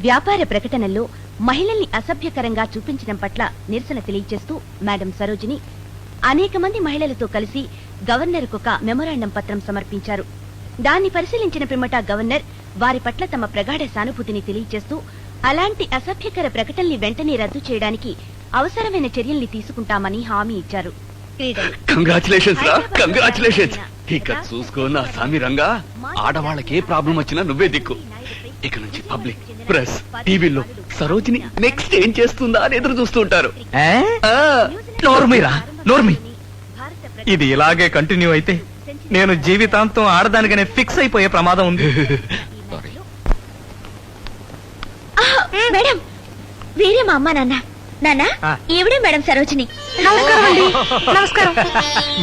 వ్యాపార ప్రకటనల్లో మహిళల్ని అసభ్యకరంగా చూపించడం పట్ల నిరసన తెలియజేస్తూ మేడం సరోజిని అనేక మంది మహిళలతో కలిసి గవర్నర్కొక మెమొరాండం పత్రం సమర్పించారు. దాన్ని పరిశీలించిన పిమ్మట గవర్నర్ వారి పట్ల తమ ప్రగాఢ సానుభూతిని తెలియజేస్తూ అలాంటి అసభ్యకర ప్రకటనల్ని వెంటనే రద్దు చేయడానికి అవసరమైన చర్యల్ని తీసుకుంటామని హామీ ఇచ్చారు. కంగ్రాచులేషన్స్ రా, కంగ్రాచులేషన్స్. ఇక చూసుకో నా సామి రంగా, ఆడవాళ్ళకే ప్రాబ్లం వచ్చినా నువ్వే దిక్కు. ఇక నుంచి పబ్లిక్, ప్రెస్, టీవీలో సరోజిని నెక్స్ట్ ఏం చేస్తుందా అని ఎదురు చూస్తూ ఉంటారు. ఇది ఇలాగే కంటిన్యూ అయితే నేను జీవితాంతం ఆడదానికనే ఫిక్స్ అయిపోయే ప్రమాదం ఉంది. మేడం, వీరే మా అమ్మా నాన్న. నాన్న, ఈవిడే మేడం సరోజిని. నమస్కారం.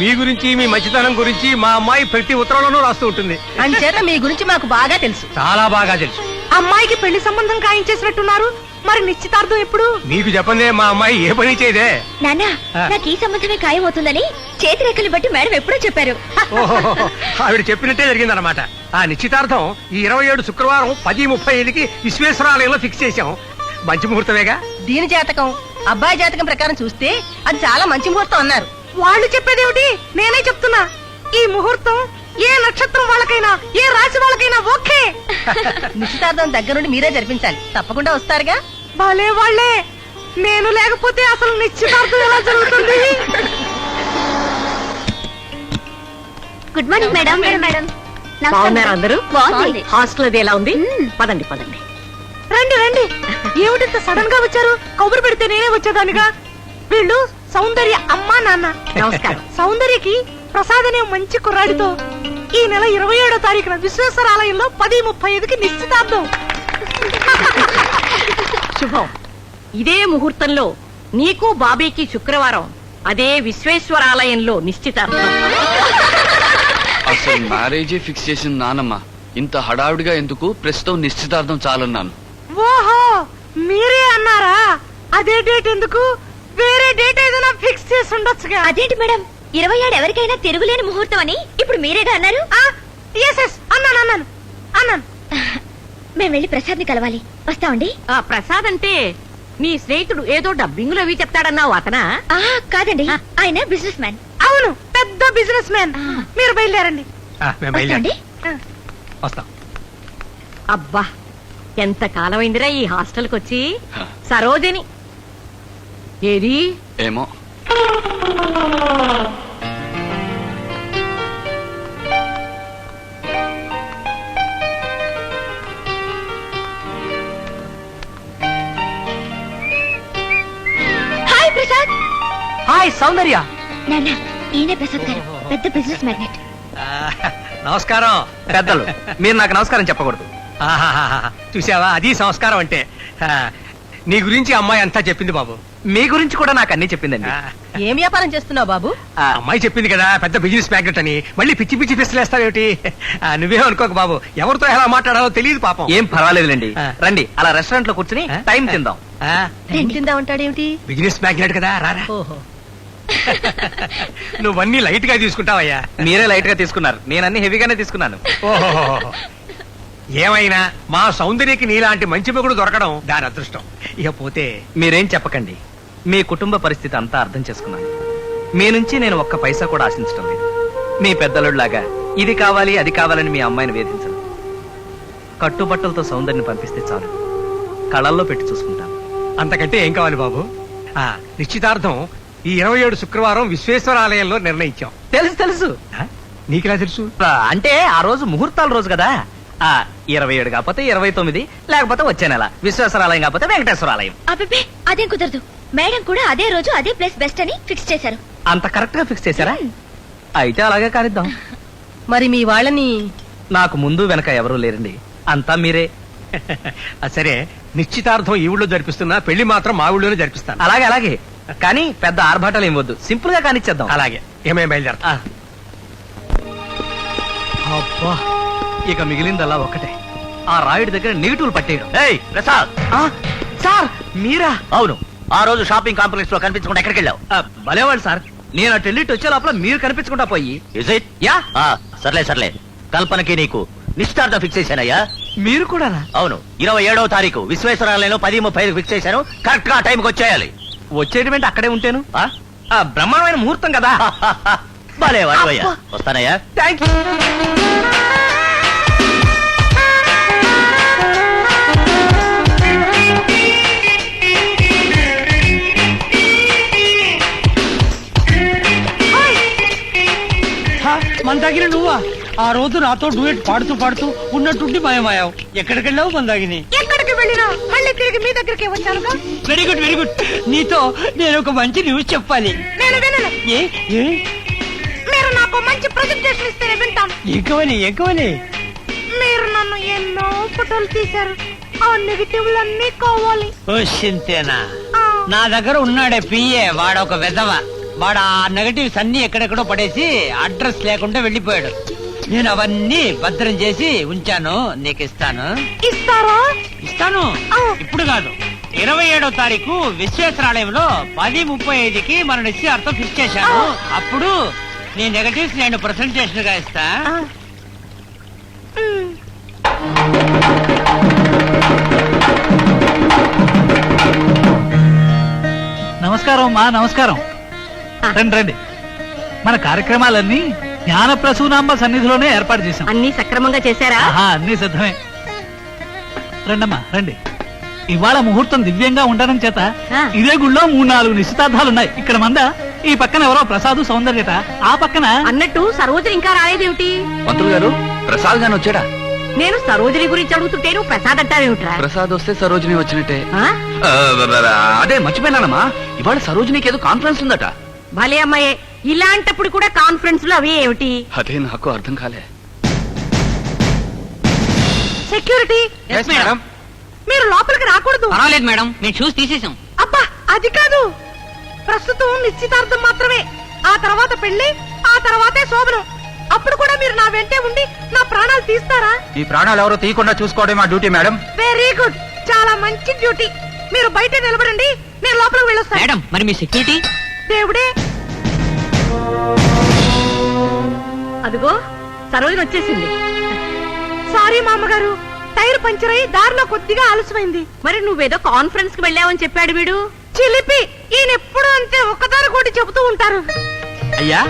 మీ గురించి, మీ మంచితనం గురించి మా అమ్మాయి ప్రతి ఉత్తరంలోనూ రాస్తూ ఉంటుంది. అంచేత మీ గురించి మాకు బాగా తెలుసు. చాలా బాగా తెలుసు. అమ్మాయికి పెళ్లి సంబంధం ఖాయించేసినట్టున్నారు. మరి నిశ్చితార్థం ఎప్పుడు? మీకు చెప్పందే మా అమ్మాయి ఏ పని చేయదే. నాన్న, నాకు ఈ సంబంధమే ఖాయమవుతుందని చేతిరేఖలు బట్టి మేడం ఎప్పుడో చెప్పారు. ఆవిడ చెప్పినట్టే జరిగిందన్నమాట. ఆ నిశ్చితార్థం ఈ 27 శుక్రవారం 10:35కి విశ్వేశ్వరాలయంలో ఫిక్స్ చేశాం. మంచి ముహూర్తమేగా. దీని జాతకం, అబ్బాయి జాతకం ప్రకారం చూస్తే అది చాలా మంచి ముహూర్తం అన్నారు. వాళ్ళు చెప్పేదేమిటి, నేనే చెప్తున్నా. ఈ ముహూర్తం ఏ నక్షత్రం వాళ్ళకైనా, ఏ రాశి వాళ్ళకైనా ఓకే. నిశ్చితార్థం దగ్గరుండి మీరే జరిపించాలి. తప్పకుండా వస్తారుగా. భలే వాళ్ళే. నేను లేకపోతే అసలు నిశ్చితార్థం ఎలా జరుగుతుంది? Good morning madam. మేడం, బాగున్నారు అందరూ? బాగుంది. హాస్టల్ అది ఎలా ఉంది? పదండి పదండి. రండి రండి. ఏమిటింత సడన్ గా వచ్చారు? కబురు పెడితే నేనే వచ్చేదానిగా. వీళ్ళు సౌందర్య అమ్మా నాన్న. నమస్కారం. సౌందర్యకి ప్రసాద్ అనే మంచి కుర్రాడితో ఈ నెల 27వ తారీఖున విశ్వేశ్వరాలయంలో 10:35కి నిశ్చితార్థం. శుభం. ఇదే ముహూర్తంలో నీకు బాబీకి శుక్రవారం అదే విశ్వేశ్వరాలయంలో నిశ్చితార్థం. అసలు మ్యారేజే ఫిక్స్ చేసిన నానమ్మ ఇంత హడావిడిగా ఎందుకు, ప్రస్తుతం నిశ్చితార్థం చాలన్నాను. ఓహో, మీరే అన్నారా? అదే డేట్ ఎందుకు? వేరే డేట్ ఏదైనా ఫిక్స్ చేసి ఉండొచ్చుగా. అదేంటి మేడం, 27 ఎవరికైనా తిరుగులేని ముహూర్తం అని ఇప్పుడు మీరేగా అన్నారు? అన్నాను. మేము వెళ్ళి ప్రసాద్ ని కలవాలి. వస్తామండి. ప్రసాద్ అంటే నీ స్నేహితుడు ఏదో డబ్బింగ్ లో అవి చెప్తాడన్నావు అతనా? కాదండి, ఆయన బిజినెస్ మ్యాన్. అవును, పెద్ద బిజినెస్ మ్యాన్. మీరు బయలుదేరండి. వస్తాం. అబ్బా, ఎంత కాలమైందిరా ఈ హాస్టల్ కి వచ్చి. సరోజిని ఏది? ఏమో. హాయ్ ప్రసాద్. హాయ్ సౌందర్య. నాన్న, ఈయనే ప్రసాద్ గారు, పెద్ద బిజినెస్ మ్యాగ్నెట్. నమస్కారం పెద్దలు. మీరు నాకు నమస్కారం చెప్పకూడదు. చూసావా, అది సంస్కారం అంటే. నీ గురించి అమ్మాయి అంతా చెప్పింది బాబు. మీ గురించి కూడా నాకు అన్ని చెప్పిందండి. ఏం వ్యాపారం చేస్తున్నావు బాబు? అమ్మాయి చెప్పింది కదా, పెద్ద బిజినెస్ మ్యాగ్నెట్ అని. మళ్ళీ పిచ్చి పిచ్చి పిస్తలేస్తావేమిటి? నువ్వేం అనుకోక బాబు, ఎవరితో ఎలా మాట్లాడాలో తెలియదు పాపం. ఏం పర్వాలేదులేండి, రండి అలా రెస్టారెంట్ లో కూర్చుని టైం తిందాం. తిందా ఉంటాడేమిటి? బిజినెస్ మ్యాగ్నెట్ కదా, రారా. ఓహో, నువ్వన్నీ లైట్ గా తీసుకుంటావయ్యా. మీరే లైట్ గా తీసుకున్నారు, నేను అన్ని హెవీగానే తీసుకున్నాను. ఓహో, ఏమైనా మా సౌందర్యకి నీలాంటి మంచి మొగుడు దొరకడం దాని అదృష్టం. ఇకపోతే మీరేం చెప్పకండి, మీ కుటుంబ పరిస్థితి అంతా అర్థం చేసుకున్నాను. మీ నుంచి నేను ఒక్క పైసా కూడా ఆశించడం లేదు. మీ పెద్దలులాగా ఇది కావాలి అది కావాలని మీ అమ్మాయిని వేధించను. కట్టుబట్టలతో సౌందర్యని పంపిస్తే చాలు, కళల్లో పెట్టి చూసుకుంటాను. అంతకంటే ఏం కావాలి బాబు? నిశ్చితార్థం ఈ 27 శుక్రవారం విశ్వేశ్వరాలయంలో నిర్ణయించాం. తెలుసు తెలుసు. నీకెలా తెలుసు? అంటే ఆ రోజు ముహూర్తాల రోజు కదా. 27 కాకపోతే 29, లేకపోతే వచ్చే నెల విశ్వేశ్వరాలయం కాకపోతే వెంకటేశ్వరాలయం. అబ్బే, అదేం కుదరదు. మేడం కూడా అదే రోజు అదే ప్లేస్ బెస్ట్ అని ఫిక్స్ చేశారు. అంత కరెక్ట్ గా ఫిక్స్ చేశారా? అయితే అలాగే కానిద్దాం. మరి మీ వాళ్ళని? నాకు ముందు వెనక ఎవరూ లేరండి, అంతా మీరే. సరే, నిశ్చితార్థం ఈ ఊళ్ళో జరిపిస్తున్నా, పెళ్లి మాత్రం మా ఊళ్ళోనే జరిపిస్తాను. అలాగే అలాగే, కానీ పెద్ద ఆర్భాటాలు ఏం వద్దు, సింపుల్ గా కానిచ్చేద్దాం. అలాగే. ఏమేమి బయలుదేరతా? అబ్బా, ఇక మిగిలిందల్లా ఒక్కటే, ఆ రాయుడి దగ్గర నెగిటివ్లు పట్టేయడం. ఏయ్ ప్రసాద్. సార్ మీరా? అవును, ఆ రోజు షాపింగ్ కాంప్లెక్స్ లో కనిపించకుండా ఎక్కడికి వెళ్ళావు? భలేవాళ్ళు సార్, నేను అటు వెళ్ళి వచ్చే లోపల మీరు కనిపించకుండా పోయి. Is it? యా. సర్లే సర్లే, కల్పనకి నీకు నిశ్చితార్థం ఫిక్స్ చేశానయ్యా. మీరు కూడా అవును 27వ తారీఖు విశ్వేశ్వరాలయంలో 10:35 ఫిక్స్ చేశాను. కరెక్ట్ గా టైంకి వచ్చేయాలి. వచ్చేటువంటి అక్కడే ఉంటాను. ఆ? బ్రహ్మాండమైన ముహూర్తం కదా. భలే వాడివయ్యా. వస్తానయ్యా. Thank you. మన దగ్గర నువ్వా? ఆ రోజు నాతో డూయట్ పాడుతూ పాడుతూ ఉన్నట్టుండి మాయమాయావు. ఎక్కడికి వెళ్ళావు మందాగిని? ఎక్కడికి వెళ్ళినా మళ్ళీ తిరిగి మీ దగ్గరికి వచ్చానుగా. Very good very good. నీతో నేను ఒక మంచి న్యూస్ చెప్పాలి. నేను వినను. ఏ ఏ మీరు నాకు మంచి ప్రజెంటేషన్ ఇస్తేనే వింటాను. ఎక్కువని మీరు నన్ను ఎన్నో ఫోటోలు తీశారు. ఆ నెగిటివ్లన్నీ కావాలి. ఓ సింతేనా? ఆ, నా దగ్గర ఉన్నాడే పిఏ, వాడొక వెధవ. వాడు ఆ నెగటివ్స్ అన్ని ఎక్కడెక్కడో పడేసి అడ్రస్ లేకుండా వెళ్ళిపోయాడు. నేను అవన్నీ భద్రం చేసి ఉంచాను, నీకు ఇస్తాను. ఇస్తారా? ఇస్తాను. ఆ. ఇప్పుడు కాదు, 27వ తారీఖు విశ్వేశ్వరాలయంలో 10:35కి మన నిశ్చయార్థం ఫిక్స్ చేశాను. అప్పుడు నీ నెగటివ్స్ నేను ప్రెసెంటేషన్ గా ఇస్తా. ఆ. మ్, నమస్కారం అమ్మా, నమస్కారం. రండి రండి. మన కార్యక్రమాలన్నీ జ్ఞాన ప్రసూనాంబ సన్నిధిలోనే ఏర్పాటు చేశాం. అన్నీ సక్రమంగా చేశారా? ఆహా, అన్ని సిద్ధమే. రండమ్మా రండి. ఇవాళ ముహూర్తం దివ్యంగా ఉండడం చేత ఆ. ఇదే గుళ్ళో 3-4 నిశ్చితార్థాలున్నాయి. ఇక్కడ మంద, ఈ పక్కన ఎవరో ప్రసాదు సౌందర్యత, ఆ పక్కన అన్నట్టు సరోజని ఇంకా రాలేదేమిటి? మంత్రులు గారు ప్రసాద్ గాని వచ్చాడా? నేను సరోజని గురించి అడుగుతుంటే నువ్వు ప్రసాద్ అంటావేమిట్రా? ప్రసాద్ వస్తే సరోజిని వచ్చినట్టే. ఆ? అదే మర్చిపోయినానమ్మా, ఇవాళ సరోజినికి ఏదో కాన్ఫరెన్స్ ఉందట. భలే అమ్మాయే, ఇలాంటప్పుడు కూడా కాన్ఫరెన్స్ లో అవి ఏమిటి? అదే నాకు అర్థం కాలే. సెక్యూరిటీ, మీరు లోపలికి రాకూడదు. పర్వాలేదు మేడం, మేము చూసి తీసేసాం. అబ్బా, అది కాదు. ప్రస్తుతం నిశ్చితార్థం మాత్రమే. ఆ తర్వాత పెళ్లి, ఆ తర్వాతే శోభనం. అప్పుడు కూడా మీరు నా వెంటే ఉండి నా ప్రాణాలు తీస్తారా? ఈ ప్రాణాలు ఎవరో తీయకుండా చూసుకోవడం మా డ్యూటీ మేడం. వెరీ గుడ్, చాలా మంచి డ్యూటీ. మీరు బయట నిలబడండి, నేను లోపలికి వెళ్ళొస్తాను. మేడం, మరి మీ సెక్యూరిటీ? దేవుడే, అదిగో సరోజని వచ్చేసింది. సారీ మా అమ్మగారు, టైర్ పంచర్ అయి దారిలో కొద్దిగా ఆలస్యమైంది. మరి నువ్వేదో కాన్ఫరెన్స్ కి వెళ్ళావని చెప్పాడు వీడు. చిలిపి, ఈయన ఎప్పుడు అంతే ఒక్కదాని కోటి చెబుతూ ఉంటారు. అయ్యా,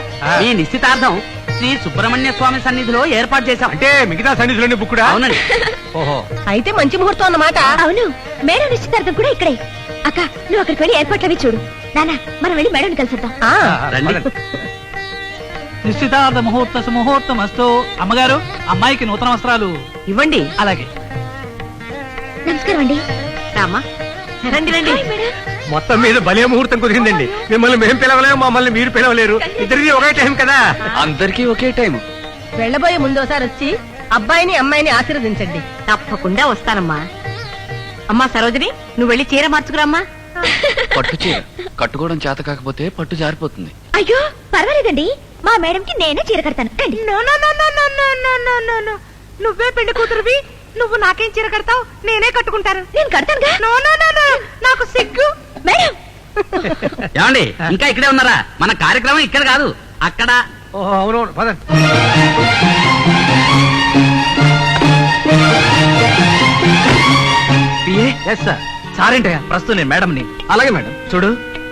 ఈ నిశ్చితార్థం శ్రీ సుబ్రహ్మణ్య స్వామి సన్నిధిలో ఏర్పాటు చేశాం. అంటే మిగతా సన్నిధిలోని బుక్కుడా? అవునండి. ఓహో, అయితే మంచి ముహూర్తం అన్నమాట. అవును, మేడం నిశ్చితార్థం కూడా ఇక్కడే. అక్క, నువ్వు అక్కడికి వెళ్ళి ఏర్పాట్లవి చూడు. నాన్న, మనం వెళ్ళి మేడం కలిసిద్దాం. రండి. నిశ్చితార్థ ముహూర్త సుముహూర్తం అస్తు. అమ్మగారు, అమ్మాయికి నూతన వస్త్రాలు ఇవ్వండి. అలాగే. నమస్కారం అండి. రామా, రండి రండి. Hi madam. మొత్తం మీద భలే ముహూర్తం కుదిరిందండి. మిమ్మల్ని మేము పిలవలేము, మమ్మల్ని మీరు పిలవలేరు. ఇద్దరిది ఒకే టైం కదా. అందరికీ ఒకే టైం. వెళ్ళబోయే ముందు ఒకసారి వచ్చి అబ్బాయిని అమ్మాయిని ఆశీర్వదించండి. తప్పకుండా వస్తానమ్మా. అమ్మా సరోజిని, నువ్వు వెళ్ళి చీర మార్చుకురామ్మా. పట్టు చీర కట్టుకోవడం చేత కాకపోతే పట్టు జారిపోతుంది. అయ్యో పర్వాలేదండి, మా మేడంకి నేనే చీర కడతాను. రండి. No, no, no, no, no, no, no, no, no, no. నువ్వే పెళ్లి కూతురువి, నువ్వు నాకేం చీర కడతావు? నేనే కట్టుకుంటాను. నేను కడతానుగా. నో, నో, నో, నో, నాకు సిగ్గు. మేడం, ఏమండి, ఇంకా ఇక్కడే ఉన్నారా? మన కార్యక్రమం ఇక్కడ కాదు, అక్కడ. ఓహో, అవునవును, పదండి. సారేంటయ్యా, ప్రస్తుతం నేను మేడంని. అలాగే మేడం. చూడు,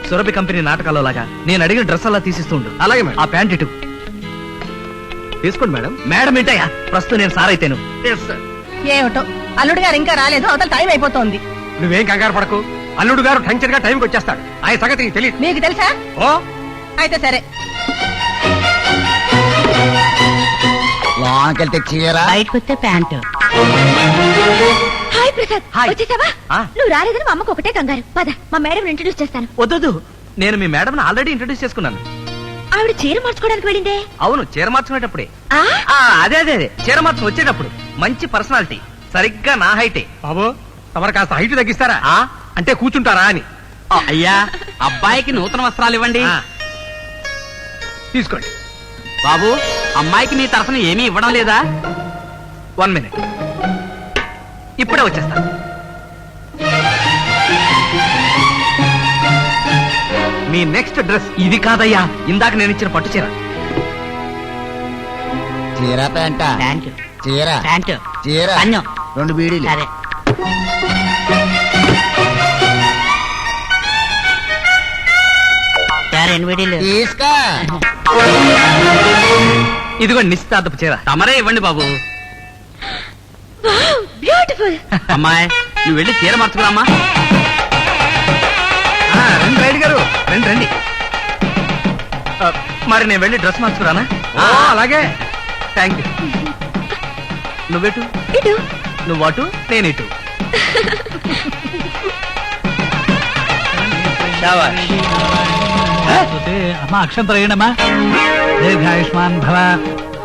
సురభి కంపెనీ నాటకాల్లో లాగా నేను అడిగిన డ్రెస్ అలా తీసిస్తుండు. అలాగే మేడం. ఆ ప్యాంట్ ఇటు తీసుకోండి మేడం. మేడం ఏంటయ్యా, ప్రస్తుతం నేను సార్ అయితేను. ఏమిటో, అల్లుడు గారు ఇంకా రాలేదు, అవతల టైం అయిపోతోంది. నువ్వేం కంగారు పడకు, అల్లుడు గారు టంచర్ గా టైంకి వచ్చేస్తాడు. ఆయన సంగతి నీకు తెలియదు. మీకు తెలుసా? ఓ, అయితే సరే. లోనకెళ్తే చీర, బయటకు వస్తే ప్యాంటు. Hi Prasad, hi. వచ్చేసావా? ఆ. నువ్వు రాలేదని మా అమ్మకు ఒకటే కంగారు. పద, మా మేడం ఇంట్రడ్యూస్ చేస్తాను. వద్దు, నేను మీ మేడం ఆల్రెడీ ఇంట్రొడ్యూస్ చేసుకున్నాను. ఆవిడ చీర మార్చుకోవడానికి వెళ్ళిందే. అవును, చీర మార్చుకునేటప్పుడే. ఆ? అదే అదే అదే, చీర మార్చుకు వచ్చేటప్పుడు. మంచి పర్సనాలిటీ, సరిగ్గా నా హైటే. బాబు, తమరు కాస్త హైట్ తగ్గిస్తారా? ఆ? అంటే కూర్చుంటారా అని. అయ్యా, అబ్బాయికి నూతన వస్త్రాలు ఇవ్వండి. ఆ. తీసుకోండి. బాబు, అమ్మాయికి మీ తరఫున ఏమీ ఇవ్వడం లేదా? 1 minute, ఇప్పుడే వచ్చేస్తా. మీ నెక్స్ట్ డ్రెస్ ఇది కాదయ్యా, ఇందాక నేను ఇచ్చిన పట్టు చీర. చీర ప్యాంట, ప్యాంటు, చీర ప్యాంటు, చీర పన్ను, 2 బీడీలు. సరే. తీసుకో. ఇదిగో నిశ్చితార్థపు చీర తమరే ఇవ్వండి బాబు. బ్యూటిఫుల్. అమ్మాయి నువ్వు వెళ్ళి చీర మార్చుకురామ్మా. రండి రైడ్ గారు, రండి రండి. మరి నేను వెళ్ళి డ్రెస్ మార్చుకురానా? అలాగే, థ్యాంక్ యూ. నువ్వెటు? ఇటు. నువ్వు అటు, నేను ఇటు. అమ్మా అక్షంతలు వేయండమ్మా. దీర్ఘాయుష్మాన్ భవ,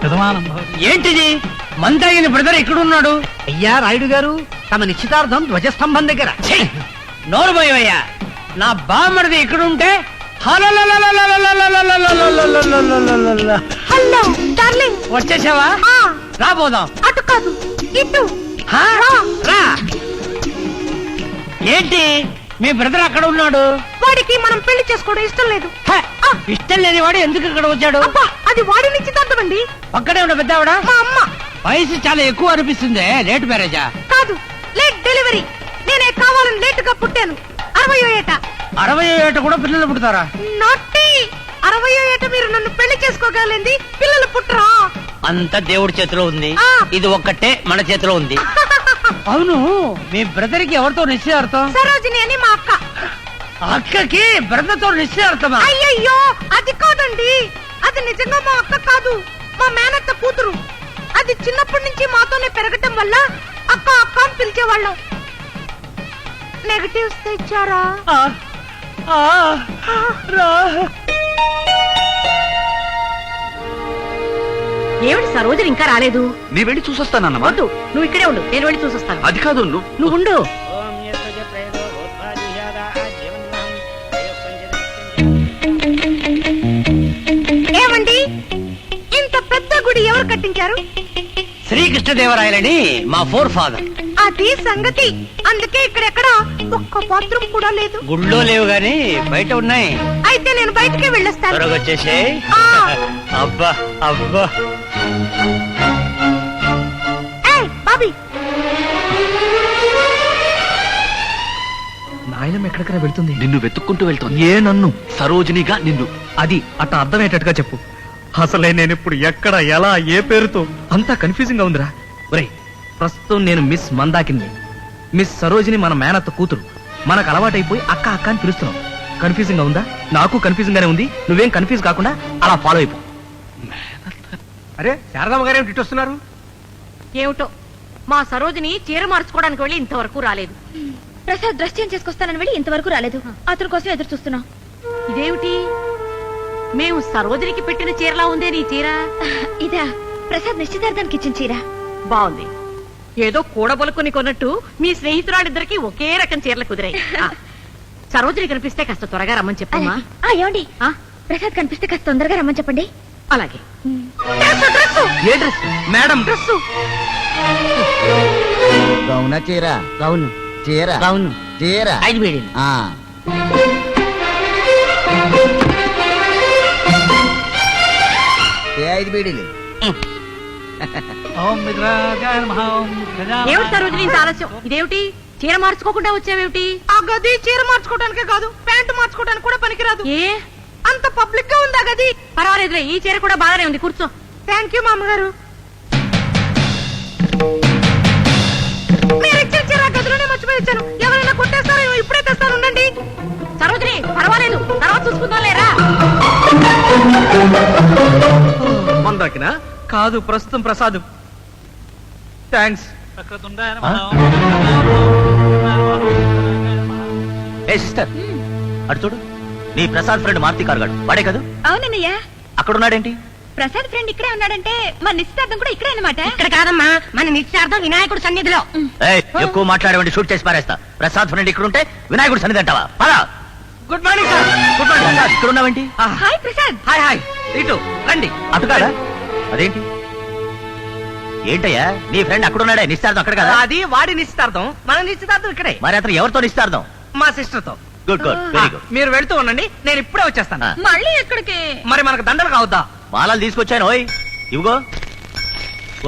శతమానం భవ. ఏంటిది? మందయ్యని బ్రదర్ ఎక్కడున్నాడు? అయ్యా రాయుడు గారు, తమ నిశ్చితార్థం ధ్వజస్తంభం దగ్గర. నోరు పోయవయ్యా, నా బామ్మడిది ఎక్కడుంటే హలో డార్లింగ్. వచ్చేసావా? రాబోదాం. అటు కాదు, ఇటు. రా. ఏంటి మీ బ్రదర్ అక్కడ ఉన్నాడు? వాడికి మనం పెళ్లి చేసుకోవడం ఇష్టం లేదు. ఇష్టం లేని వాడు ఎందుకు ఇక్కడ వచ్చాడు? అబ్బా, అది వాడి నిశ్చితార్థం అండి. పక్కనే ఉన్న పెద్దావిడ మా అమ్మ. వయసు చాలా ఎక్కువ అనిపిస్తుంది. లేట్ మ్యారేజా? కాదు, లేట్ డెలివరీ. నేనే కావాలని లేట్ గా పుట్టాను. 60వ ఏట. 60వ ఏట కూడా పిల్లలు పుడతారా? నాటి 60వ ఏట మీరు నన్ను పెళ్లి చేసుకోగలింది, పిల్లలు పుట్టరా? అంత దేవుడి చేతిలో ఉంది. ఆ. ఇది ఒక్కటే మన చేతిలో ఉంది. అవును, మీ బ్రదర్ కి ఎవరితో నిశ్చయార్థం? సరోజిని అని మా అక్క. అక్కకి బ్రదర్తో నిశ్చయార్థమా? అయ్యయ్యో, అది కాదండి. అది నిజంగా మా అక్క కాదు, మా మేనత్త కూతురు. అది చిన్నప్పటి నుంచి మాతోనే పెరగటం వల్ల అక్క అక్క అని పిలిచేవాళ్ళం. నెగటివ్స్ తెచ్చారా? ఏమిటి సరోజని ఇంకా రాలేదు? నీ వెళ్ళి చూసొస్తానన్నమా. వద్దు, నువ్వు ఇక్కడే ఉండు, నేను వెళ్ళి చూసొస్తాను. అది కాదు, నువ్వు ఉండు. ఏమండి, ఇంత పెద్ద గుడి ఎవరు కట్టించారు? శ్రీకృష్ణదేవరాయలని మా ఫోర్ ఫాదర్. అది సంగతి. అందుకే ఇక్కడెక్కడ ఒక్క బాత్రూమ్ కూడా లేదు. గుళ్ళో లేవు గాని బయట ఉన్నాయి. అయితే నేను బయటికి వెళ్ళొస్తాను. త్వరగా వచ్చేసే. ఆ. అబ్బా అబ్బా. ఏయ్, బాబీ. నాయనం ఎక్కడికైనా వెళ్తుంది. నిన్ను వెతుక్కుంటూ వెళ్తోంది. ఏ నన్ను? సరోజినిగా నిన్ను. అది అట్ట అర్థమయ్యేటట్టుగా చెప్పు. అసలే నేను ఇప్పుడు ఎక్కడ, ఎలా, ఏ పేరుతో అంతా కన్ఫ్యూజింగ్ గా ఉందిరా. ఒరేయ్, ప్రస్తుతం నేను మిస్ మందాకిని, మిస్ సరోజిని మన మేనత్త కూతురు. మనకు అలవాటైపోయి అక్క అక్క అని పిలుస్తున్నాం. కన్ఫ్యూజింగ్ గా ఉందా? నాకు కన్ఫ్యూజింగ్ గానే ఉంది. నువ్వేం కన్ఫ్యూజ్ కాకుండా అలా ఫాలో అయిపో. అరే శారదమ్మ గారు ఏమిటి వస్తున్నారు? ఏమిటో, మా సరోజిని చీర మార్చుకోవడానికి వెళ్ళి ఇంతవరకు రాలేదు. ప్రసాద్ డ్రెస్ చేంజ్ చేసుకొస్తానని వెళ్ళి ఇంతవరకు రాలేదు. అతని కోసం ఎదురు చూస్తున్నాం. ఇదేమిటి, మేము సరోజినికి పెట్టిన చీరలా ఉందే నీ చీర? ఇదా ప్రసాద్ నిశ్చితార్థానికి ఇచ్చిన చీర. బాగుంది. ఏదో కూడబలుకుని కొన్నట్టు మీ స్నేహితురాలిద్దరికి ఒకే రకం చీరలు కుదిరాయి. సరోజిని కనిపిస్తే కాస్త త్వరగా రమ్మని చెప్పమ్మా. ఏమండి, ఆ? ప్రసాద్ కనిపిస్తే కాస్త తొందరగా రమ్మని చెప్పండి. అలాగే. ఏ డ్రెస్ మేడం? డ్రెస్ గౌన చీర. అవును, చీర. అవును. చీర. 5 బీడీలు. ఆ. ఏ 5 బీడీలు? ఓం మిత్రాజాయ నమః. ఓం గజానన. ఏమిటి సరోజిని ఇంత ఆలస్యం? ఇదేమిటి, చీర మార్చుకోకుండా వచ్చావేమిటి? ఆ గది చీర మార్చుకోవడానికే కాదు, ప్యాంటు మార్చుకోవడానికి కూడా పనికిరాదు. ఏ అంత పబ్లిక్ గా ఉందా గది? పర్వాలేదులే, ఈ చీర కూడా బాగానే ఉంది, కూర్చో. థ్యాంక్ యూ మామగారు. మీరు ఇచ్చిన చీర గదిలోనే మర్చిపోయి వచ్చాను. ఎవరైనా కొట్టేస్తారో ఇప్పుడే తెస్తాను, ఉండండి. సరోజిని పర్వాలేదు, తర్వాత చూసుకుందాం లేరా. మందాకినా? కాదు, ప్రస్తుతం ప్రసాద్. థ్యాంక్స్. వక్రతుండాయ నమః. ఏ సిస్టర్, అటు చూడు. నీ ప్రసాద్ ఫ్రెండ్ మారుతి కార్గాడు వాడే కదా? అవునన్నయ్య, అక్కడున్నాడేంటి? ప్రసాద్ ఫ్రెండ్ ఇక్కడే ఉన్నాడంటే మన నిశ్చితార్థం కూడా ఇక్కడే అన్నమాట. ఇక్కడ కాదమ్మా, మన నిశ్చార్థం వినాయకుడు సన్నిధిలో. ఏయ్, ఎక్కువ మాట్లాడేవండి షూట్ చేసి పారేస్తా. ప్రసాద్ ఫ్రెండ్ ఇక్కడ ఉంటే వినాయకుడు సన్నిధి అంటావా? పదా. Good morning sir. Good morning Prasad, ఇక్కడ ఉన్నావేంటి? హాయ్ ప్రసాద్. Hi hi. ఇటు రండి. అటు కాదా? అదేంటి? ఏంటయ్యా, నీ ఫ్రెండ్ అక్కడున్నాడే, నిశ్చార్థం అక్కడ కదా? అది వాడి నిశ్చితార్థం, మన నిశ్చితార్థం ఇక్కడే, మరి అతను ఎవరితో నిశ్చార్థం? మా సిస్టర్ తో. Good good, very good. మీరు వెళ్తూ ఉండండి, నేను ఇప్పుడే వచ్చేస్తాను. ఆ. మళ్ళీ ఎక్కడికి? మరి మనకు దండలు కావద్దా? మాలలు తీసుకొచ్చాను. ఓయ్ ఇవిగో,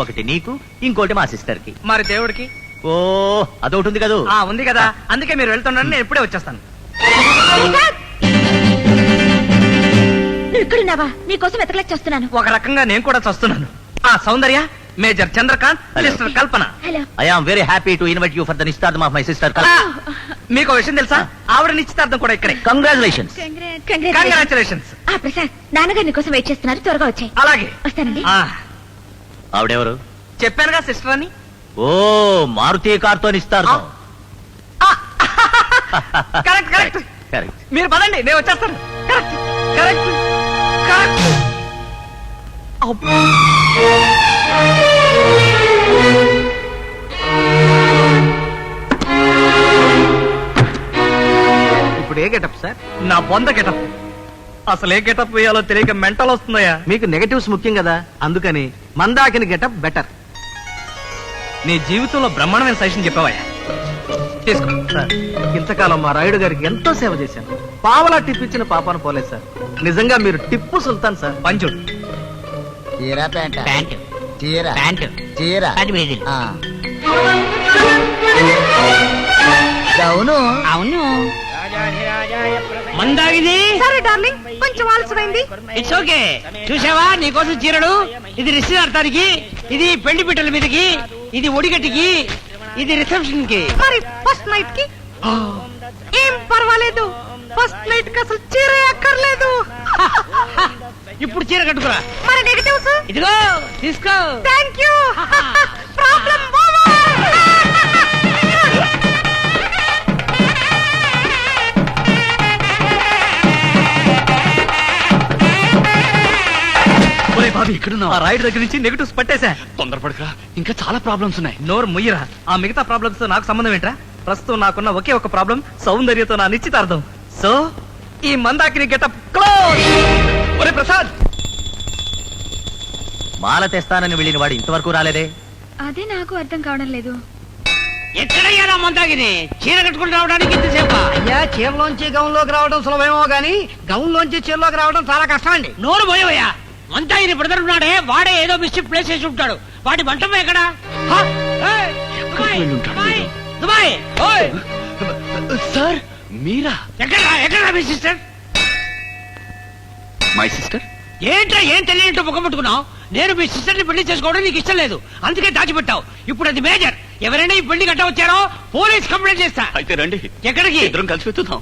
ఒకటి నీకు, ఇంకోటి మా సిస్టర్ కి. మరి దేవుడికి? ఓ అదొకటి ఉంది కదా. ఉంది కదా, అందుకే మీరు వెళ్తుండండి, నేను ఇప్పుడే వచ్చేస్తాను. నువ్వు ఇక్కడున్నావా? నీకోసం ఎతకలేక చేస్తున్నాను. ఒక రకంగా నేను కూడా చస్తున్నాను. ఆ Soundarya, major Chandrakant, sister Kalpana. Hello. I am very happy to invite you for the నిశ్చితార్థం ఆఫ్ మై సిస్టర్. మీకు విషయం తెలుసా? ఆవిడ నిశ్చితార్థం కూడా ఇక్కడే. కంగ్రాచులేషన్స్. కంగ్రాచులేషన్స్. ప్రసాద్, నాన్నగారు నీకోసం వెయిట్ చేస్తున్నారు, త్వరగా వచ్చాయి. అలాగే. వస్తానండి. ఆవిడెవరు? చెప్పానుగా సిస్టర్ అని. ఓ మారుతి కార్తో నిశ్చితార్థం. Correct correct. కరెక్ట్. మీరు పదండి, నేను వచ్చేస్తాను. Correct correct correct. ఇప్పుడు ఏ గెటప్ సార్? నా బొంద గెటప్. అసలు ఏ గెటప్ వేయాలో తెలియక మెంటల్ వస్తుందయ్యా. మీకు నెగటివ్స్ ముఖ్యం కదా, అందుకని మందాకిని గెటప్ బెటర్. నీ జీవితంలో బ్రహ్మాండమైన సజెషన్ చెప్పావయ్యా. తీసుకో సార్. ఇంతకాలం మా రాయుడు గారికి ఎంతో సేవ చేశాను. పావలా టిప్ ఇచ్చిన పాపాను పోలేదు సార్. నిజంగా మీరు టిప్పు సుల్తాన్ సార్. పంచుడు. చీర ప్యాంట్ చీర చీర అవును అవును. మందాగిని. సరే డార్లింగ్, కొంచెం ఆలస్యమైంది. It's okay. చూసావా, నీకోసం చీరలు. ఇది నిశ్చితార్థానికి, ఇది పెళ్లి పిట్టల మీదకి, ఇది ఒడిగట్టికి, ఇది రిసెప్షన్ కి. మరి ఫస్ట్ నైట్ కి ఏం పర్వాలేదు. ఫస్ట్ నైట్ కి అసలు చీర అక్కర్లేదు. ఇప్పుడు చీర కట్టుకురా. మరి నెగటివ్స్? ఇదిగో తీసుకో. Thank you. ప్రాబ్లం బాబీ ఇక్కడున్నావా? ఆ రాయుడు దగ్గర నుంచి నెగటివ్స్ పట్టేశా. తొందరపడకరా, ఇంకా చాలా ప్రాబ్లమ్స్ ఉన్నాయి. నోరు ముయ్యరా. ఆ మిగతా ప్రాబ్లమ్స్ తో నాకు సంబంధం ఏంట్రా? ప్రస్తుతం నాకున్న ఒకే ఒక ప్రాబ్లం, సౌందర్యతో నా నిశ్చితార్థం. సో ఈ మందాకిని గెటప్ క్లోజ్. ఒరే ప్రసాద్, మాల తెస్తానని వెళ్ళిన వాడు ఇంతవరకు రాలేదే. అదే నాకు అర్థం కావడం లేదు. ఎక్కడయ్యారా మందాగిని? చీర కట్టుకుని రావడానికి ఇంతసేపు? అయ్యా, చీరలోంచి గౌన్లోకి రావడం సులభమేమో గానీ గౌన్లోంచి చీరలోకి రావడం చాలా కష్టం అండి. నోరు పోయవయ్యా. మందాగిని బ్రదర్ ఉన్నాడే, వాడే ఏదో మిస్టేక్ ప్లేస్ చేసి ఉంటాడు. వాటి మంటమే ఎక్కడ? ఎక్కడికి వెళ్ళుంటాడు వీడు? దుబాయ్. ఓయ్, సార్ మీరా? ఎక్కడ మీ సిస్టర్? My sister? ఏంట్రా ఏం తెలియనట్టు ముఖం పట్టుకున్నావు? నేను మీ సిస్టర్ ని పెళ్లి చేసుకోవడం నీకు ఇష్టం లేదు, అందుకే దాచిపెట్టావు. ఇప్పుడు అది మేజర్. ఎవరైనా ఈ పెళ్లి గట్ట వచ్చారో పోలీస్ కంప్లైంట్ చేస్తా. అయితే రండి, ఎక్కడికి? ఇద్దరం కలిసి వెతుకుతాం.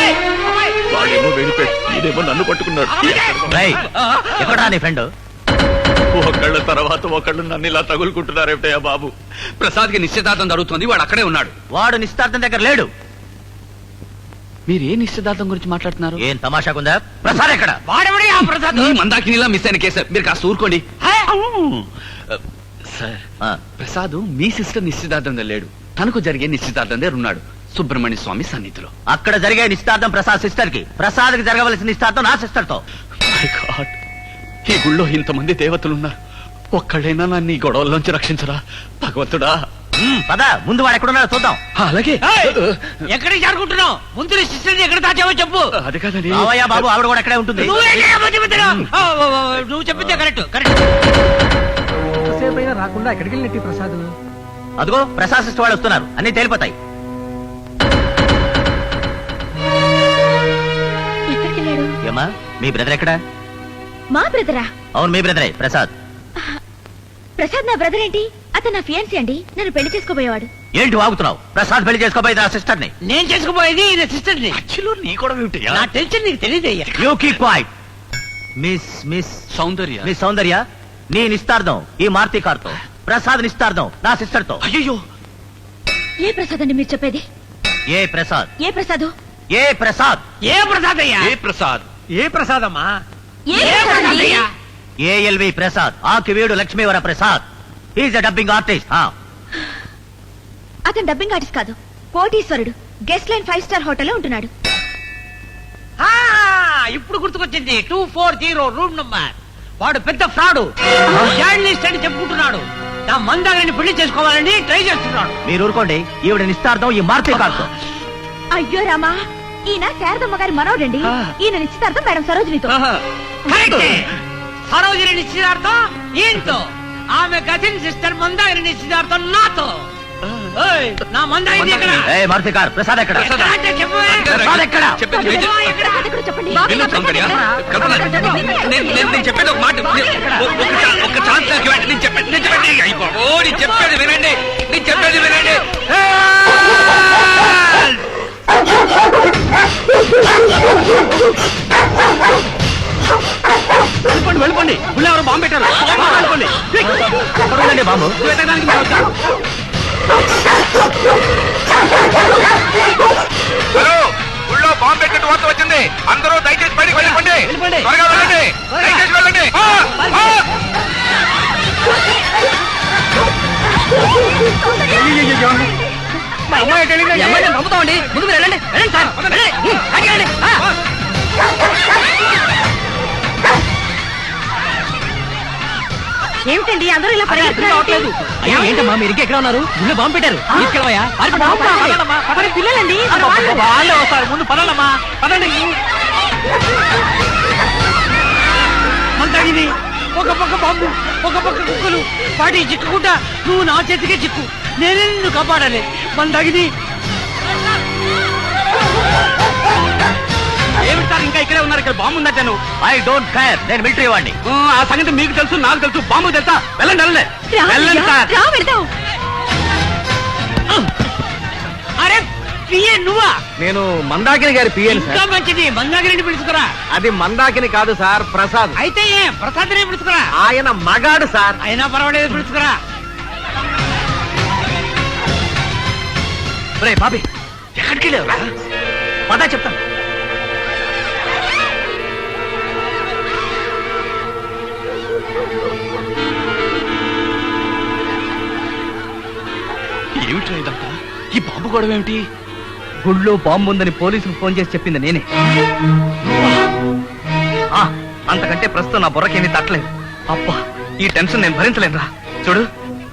ఏయ్, అమ్మాయి. వాడేమో వెళ్ళిపోయి ఇదేమో నన్ను పట్టుకున్నాడు. రేయ్, ఎక్కడా నీ ఫ్రెండ్? ఒకళ్ళ తర్వాత ఒకళ్ళు నన్ను ఇలా తగులుకుంటున్నారేమిటయ్యా బాబు. ప్రసాద్ కి నిశ్చితార్థం జరుగుతుంది, వాడు అక్కడే ఉన్నాడు. వాడు నిశ్చితార్థం దగ్గర లేడు. మీరు ఏ నిశ్చితార్థం గురించి మాట్లాడుతున్నారు? ఏం తమాషాకుందా? ప్రసాద్ ఎక్కడ? వాడెవడే ఆ ప్రసాద్? ఈ మందాకినిలా మిస్ అయిన కేసు, మీరు కాస్త ఊరుకోండి. హే? సార్, ఆ, ప్రసాద్ మీ సిస్టర్ నిశ్చితార్థం లేడు, తనకు జరిగే నిశ్చితార్థం దగ్గర ఉన్నాడు, సుబ్రహ్మణ్య స్వామి సన్నిధిలో. అక్కడ జరిగే నిశ్చితార్థం ప్రసాద్ సిస్టర్ కి, ప్రసాద్ కి జరగవలసిన నిశ్చితార్థం నా సిస్టర్ తో. My God, ఈ గుళ్ళో ఇంతమంది దేవతలున్నారు, ఒక్కడైనా నన్ను ఈ గొడవల్లోంచి రక్షించరా భగవంతుడా. పద, ముందు వాడు ఎక్కడున్నాడో చూద్దాం. అలాగే. ఏయ్, ఎక్కడికి జరుగుతున్నావు? ముందు నీ సిస్టర్ ఎక్కడ దాచావో చెప్పు. అది కాదండి రావయ్యా బాబు, ఆవిడ కూడా అక్కడే ఉంటుంది. నువ్వు చెప్పిందే కరెక్ట్ కరెక్ట్. సేపు అయినా రాకుండా ఎక్కడికి వెళ్ళినట్టు ప్రసాద్? అదిగో ప్రసాద్ సిస్టర్ వాళ్ళు వస్తున్నారు, అన్ని తేలిపోతాయి. ఎక్కడికి వెళ్ళాడు? ఏమా, మీ బ్రదర్ ఎక్కడ? మా బ్రదరా? అవును, మీ బ్రదరే ప్రసాద్. ప్రసాద్ నా బ్రదర్ ఏంటి? అతను నా ఫియాన్సీ అండి, నన్ను పెళ్లి చేసుకోబోయేవాడు. ఏంటి వాగుతున్నావు? ప్రసాద్ పెళ్లి చేసుకోబోయేది నా సిస్టర్ ని. నేను చేసుకుపోయేది నా సిస్టర్ ని. మధ్యలో నీ కూడా ఏమిటయ్యా? నా టెన్షన్ నీకు తెలియదయ్యా. You keep quiet. Miss Soundarya. Miss Soundarya, నీ నిస్తార్థం ఈ మారుతి కార్తో, ప్రసాద్ నిస్తార్థం నా సిస్టర్ తో. అయ్యో, ఏ ప్రసాద్ అండి మీరు చెప్పేది? ఏ ప్రసాద్? ఏ ప్రసాదు? ఏ ప్రసాద్? ఏ ప్రసాద్ అయ్యా? ఏ ప్రసాద్? ఏ ప్రసాదమ్మా? ఏ ఏ ప్రసాద్ ప్రసాద్ అండి? అయ్యా? ALV Prasad, Akividu Lakshmivara Prasad. Is a dubbing artist. అతను డబ్బింగ్ ఆర్టిస్ట్ కాదు, కోటీశ్వరుడు. గెస్ట్ లైన్ 5 స్టార్ హోటల్లో ఉంటున్నాడు. ఆ, ఇప్పుడు గుర్తుకొచ్చింది. 240 రూమ్ నంబర్. వాడు పెద్ద ఫ్రాడు, జర్నలిస్ట్ అని చెప్పుకుంటున్నాడు. నా మందాగిని పెళ్లి చేసుకోవాలని ట్రై చేస్తున్నాడు. మీరు ఊరుకోండి, ఈవిడ నిస్తార్థం ఈ మారుతి కార్తో. అయ్యో రామా, ఈయన శారదమ్మ గారి మనోడండి. ఈయన నిశ్చితార్థం మేడం సరోజినితో. కరెక్టే. సరోజిని నిశ్చితార్థం ఈయనతో, ఆమె కజిన్ సిస్టర్ మందాగిని నిశ్చితార్థం నాతో. నా మందాయింది ఎక్కడ? ఏ మారుతి కార్ ప్రసాద్ ఎక్కడ ఎక్కడ అంటే చెప్పు. ప్రసాద్ ఎక్కడ చెప్పేది విను. చెప్పండి విను సౌందర్య. కల్పన, నేను చెప్పేది ఒక మాట. ఒక ఛాన్స్ నాకు ఇవ్వండి. నేను చెప్పేది అయ్యో బాబోయ్, నేను చెప్పేది వినండి. నేను చెప్పేది వినండి. వెళ్ళిపోండి. ఉள்ள ఎవరు బాంబు పెట్టారు? వెళ్ళిపోండి. ఎక్కడుందండి బాంబు? వెతకడానికి మేము వచ్చాం. హలో, ఊళ్ళో బాంబు పెట్టినట్టు వార్త వచ్చింది. అందరూ దయచేసి బయటికి వెళ్ళిపోండి. వెళ్ళిపోండి. త్వరగా వెళ్ళండి. దయచేసి వెళ్ళండి. మా అమ్మాయి ఎటు వెళ్ళింది? అమ్మాయిని పంపుతామండి. ముందు మీరు వెళ్ళండి. వెళ్ళండి సార్. వెళ్ళండి. బయటికి వెళ్ళండి. ఏమిటండి అందరూ ఇలా రావట్లేదు. అయ్యో ఏంటమ్మా మీరు ఇంకా ఎక్కడ ఉన్నారు? ముందు బాంబు పెట్టారు. తీసుకెళ్ళవయ్యా. పిల్లలండి వాళ్ళే వస్తారు, ముందు పదండమ్మా, పదండి. మంతగిని ఒక పక్క బాంబు, ఒక పక్క కుక్కలు. వాటి చిక్కుకుంటా నువ్వు నా చేతికే చిక్కు. నేనే నిన్ను కాపాడాలి. మంతగిని ఏమిటి సార్ ఇంకా ఇక్కడే ఉన్నారు? ఇక్కడ బాంబు ఉందట. నువ్వు ఐ డోంట్ కేర్, నేను మిలిటరీ వాడిని. ఆ సంగతి మీకు తెలుసు, నాకు తెలుసు. బాంబు తెలుసా? వెళ్ళండి వెళ్ళండి వెళ్ళండి సార్. అరే పిఏ నువ్వా? నేను మందాకిని గారి పిఎన్ ఇంకా మంచిది. మందాగిరిని పిలుచుకురా. అది మందాకిని కాదు సార్, ప్రసాద్. అయితే ఏం ప్రసాద్నే పిలుచుకురా. ఆయన మగాడు సార్. అయినా పర్వాలేదు, పిలుచుకురా. రే బాబీ, ఎక్కడికి వెళ్ళావురా? పదా చెప్తాను. ఏమిట్రా ఇదంతా? ఈ బాంబు గొడవ ఏమిటి? గుళ్ళో బాంబు ఉందని పోలీసులు ఫోన్ చేసి చెప్పింది నేనే. ఆ, అంతకంటే ప్రస్తుతం నా బుర్రకేమీ తట్టలేదు. అబ్బా, ఈ టెన్షన్ నేను భరించలేనురా. చూడు,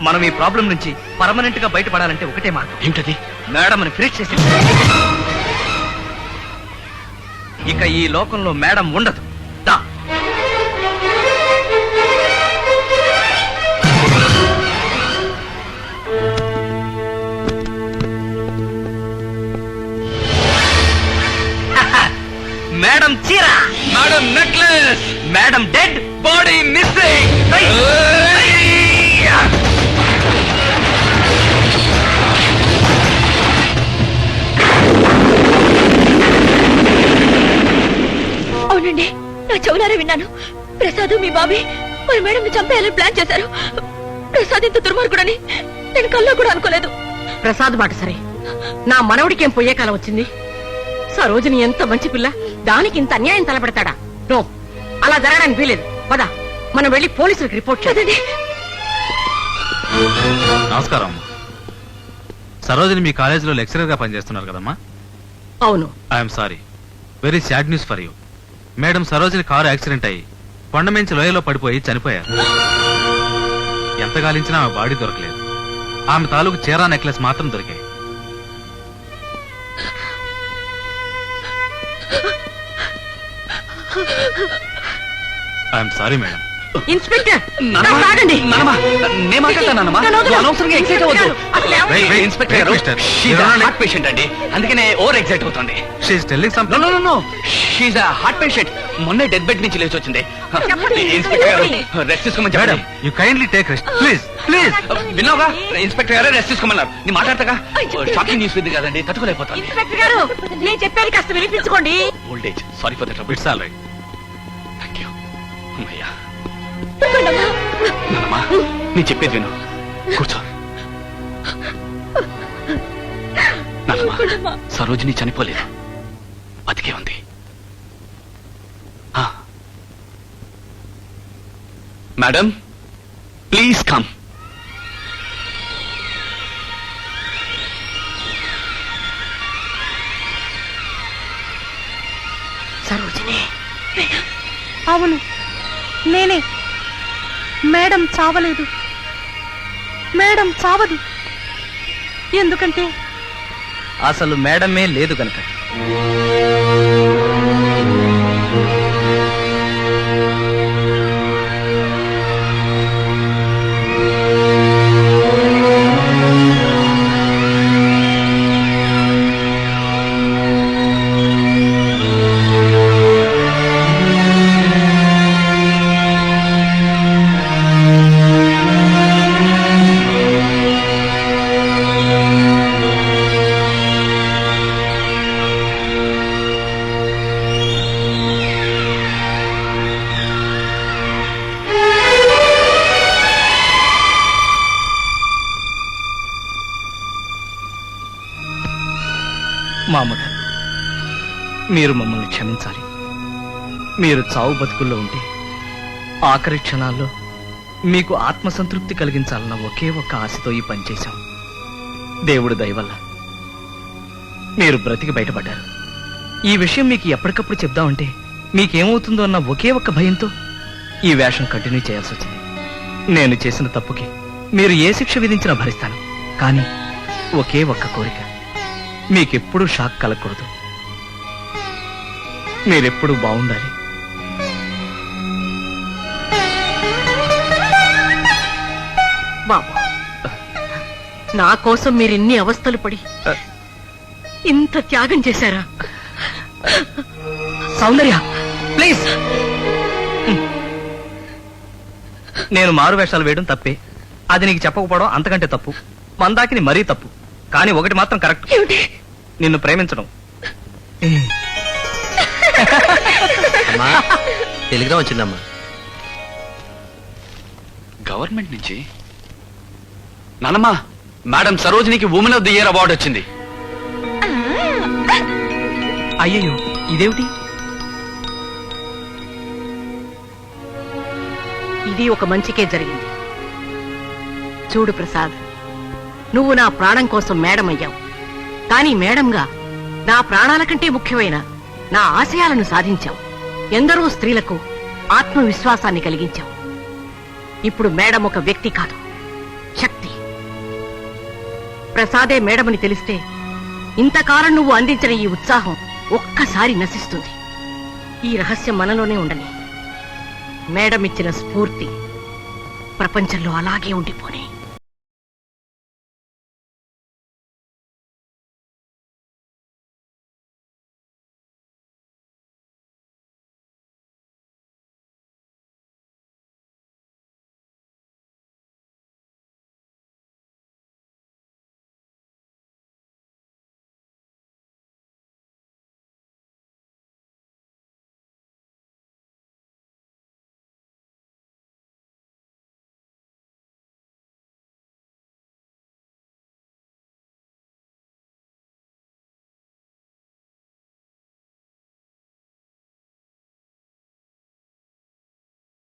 మనం ఈ ప్రాబ్లం నుంచి పర్మనెంట్ గా బయటపడాలంటే ఒకటే మార్గం. ఏమిటది? మేడం అని ఫినిష్ చేసి ఇక ఈ లోకంలో మేడం ఉండదు. దా. మేడం చీర, madam necklace, madam dead, body missing. అవునండి, నా చెవులారా విన్నాను. ప్రసాద్ మీ బాబీ మరి మేడం చంపేయాలని ప్లాన్ చేశారు. ప్రసాద్ ఇంత దుర్మార్గుడని నేను కల్లో కూడా అనుకోలేదు. ప్రసాద్ మాట సరే, నా మనవడికి ఏం పోయే కాలం వచ్చింది? సరోజిని ఎంత మంచి పిల్ల, దానికి ఇంత అన్యాయం తలపెడతాడా? నో, అలా జరగడానికి వీలేదు. పద, మనం వెళ్ళి పోలీసులకు రిపోర్ట్ చేద్దాం. నమస్కారం. సరోజిని మీ కాలేజీలో లెక్చరర్ గా పనిచేస్తున్నారు కదమ్మా? అవును. I'm sorry, very sad news for you. Madam Sarojini car accident అయ్యి కొండమించి లోయలో పడిపోయి చనిపోయారు. ఎంత గాలించినా ఆమె బాడీ దొరకలేదు. ఆమె తాలూకు చీరా నెక్లెస్ మాత్రం దొరికాయి. I'm sorry madam. ఇన్స్పెక్టర్, నానమ్మ, ఆగండి. నానమ్మ, నేను మాట్లాడతానమ్మా. నువ్వు అనవసరంగా ఎక్సైట్ అవ్వద్దు. Wait, wait, ఇన్స్పెక్టర్ గారు, mister. she's a heart patient అండి, అందుకనే ఓవర్ ఎక్సైట్ అవుతుంది. She's telling no something. No no no, she's a heart patient. మొన్నే డెత్ బెడ్ నుంచి లేచి వచ్చింది. చెప్పండి. ఇన్స్పెక్టర్ గారు, రెస్ట్ తీసుకోమని మేడం, చెప్పండి. You kindly take rest please please. విన్నావుగా, ఇన్స్పెక్టర్ గారే రెస్ట్ తీసుకోమన్నారు. నీ మాట్లాడతాగా. షాకింగ్ న్యూస్ ఇది కదండి, తట్టుకోలేకపోతాను. ఇన్స్పెక్టర్ గారు, నేను చెప్పేది కాస్త వినిపించుకోండి. Old age, sorry for the trouble. It's all right. Thank you. అమ్మయ్యా. నానమ్మా, నేను చెప్పేది విను. కూర్చో. నానమ్మా, సరోజిని చనిపోలేదు, బతికే ఉంది. Madam, please come. సరోజిని. అవును, నేనే. మేడం చావలేదు. మేడం చావదు. ఎందుకంటే అసలు మేడమే లేదు గనక. మా అమ్మగారు, మీరు మమ్మల్ని క్షమించాలి. మీరు చావు బతుకుల్లో ఉంటే ఆఖరి క్షణాల్లో మీకు ఆత్మసంతృప్తి కలిగించాలన్న ఒకే ఒక్క ఆశతో ఈ పని చేశాం. దేవుడు దయ వల్ల మీరు బ్రతికి బయటపడ్డారు. ఈ విషయం మీకు ఎప్పటికప్పుడు చెప్దామంటే మీకేమవుతుందో అన్న ఒకే ఒక్క భయంతో ఈ వేషం కంటిన్యూ చేయాల్సి వచ్చింది. నేను చేసిన తప్పుకి మీరు ఏ శిక్ష విధించినా భరిస్తాను. కానీ ఒకే ఒక్క కోరిక, మీకెప్పుడూ షాక్ కలగకూడదు. మీరెప్పుడూ బాగుండాలి. బాబు, నా కోసం మీరు ఇన్ని అవస్థలు పడి ఇంత త్యాగం చేశారా? సౌందర్య ప్లీజ్. నేను మారు వేషాలు వేయడం తప్పే. అది నీకు చెప్పకపోవడం అంతకంటే తప్పు. మందాకిని మరీ తప్పు. కానీ ఒకటి మాత్రం కరెక్ట్, నిన్ను ప్రేమించడం. టెలిగ్రామ్ వచ్చిందమ్మా. గవర్నమెంట్ నుంచి నానమ్మా, మేడం సరోజినికి women of the year award వచ్చింది. అయ్యయ్యో, ఇదేమిటి? ఇది ఒక మంచికే జరిగింది. చూడు ప్రసాద్, నువ్వు నా ప్రాణం కోసం మేడం అయ్యావు. కానీ మేడంగా నా ప్రాణాల కంటే ముఖ్యమైన నా ఆశయాలను సాధించావు. ఎందరో స్త్రీలకు ఆత్మవిశ్వాసాన్ని కలిగించావు. ఇప్పుడు మేడం ఒక వ్యక్తి కాదు, శక్తి. ప్రసాదే మేడమని తెలిస్తే ఇంతకాలం నువ్వు అందించిన ఈ ఉత్సాహం ఒక్కసారి నశిస్తుంది. ఈ రహస్యం మనలోనే ఉండని. మేడం ఇచ్చిన స్ఫూర్తి ప్రపంచంలో అలాగే ఉండిపోని.